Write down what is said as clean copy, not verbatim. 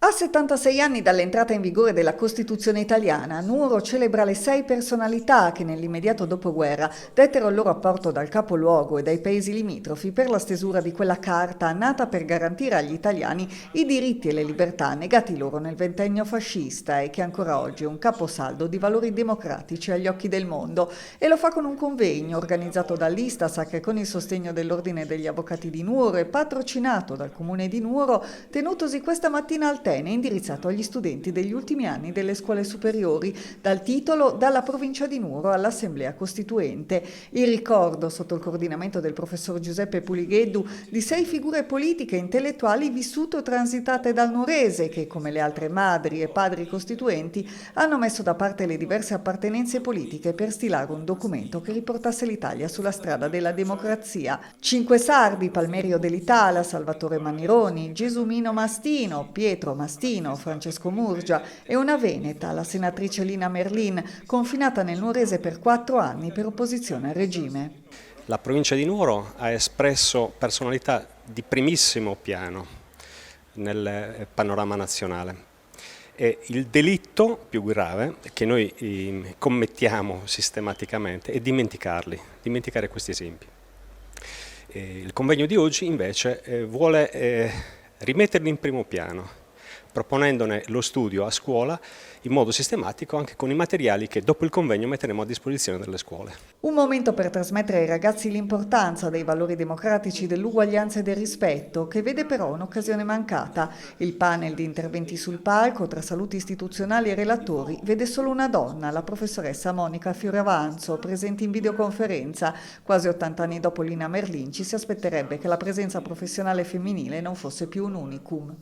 A 76 anni dall'entrata in vigore della Costituzione italiana, Nuoro celebra le 6 personalità che nell'immediato dopoguerra dettero il loro apporto dal capoluogo e dai paesi limitrofi per la stesura di quella carta nata per garantire agli italiani i diritti e le libertà negati loro nel ventennio fascista e che ancora oggi è un caposaldo di valori democratici agli occhi del mondo. E lo fa con un convegno organizzato dall'Istasac che con il sostegno dell'Ordine degli Avvocati di Nuoro e patrocinato dal Comune di Nuoro, tenutosi questa mattina al Tene, indirizzato agli studenti degli ultimi anni delle scuole superiori, dal titolo "Dalla provincia di Nuoro all'Assemblea Costituente". Il ricordo, sotto il coordinamento del professor Giuseppe Puligheddu, di 6 figure politiche e intellettuali vissute o transitate dal nuorese che, come le altre madri e padri costituenti, hanno messo da parte le diverse appartenenze politiche per stilare un documento che riportasse l'Italia sulla strada della democrazia. 5 sardi: Palmerio dell'Itala, Salvatore Manironi, Gesumino Mastino, Pietro Mastino, Francesco Murgia, e una veneta, la senatrice Lina Merlin, confinata nel nuorese per 4 anni per opposizione al regime. La provincia di Nuoro ha espresso personalità di primissimo piano nel panorama nazionale. E il delitto più grave che noi commettiamo sistematicamente è dimenticare questi esempi. Il convegno di oggi invece vuole rimetterli in primo piano, proponendone lo studio a scuola in modo sistematico anche con i materiali che dopo il convegno metteremo a disposizione delle scuole. Un momento per trasmettere ai ragazzi l'importanza dei valori democratici, dell'uguaglianza e del rispetto, che vede però un'occasione mancata. Il panel di interventi sul palco, tra saluti istituzionali e relatori, vede solo una donna, la professoressa Monica Fioravanzo, presente in videoconferenza. Quasi 80 anni dopo Lina Merlin ci si aspetterebbe che la presenza professionale femminile non fosse più un unicum.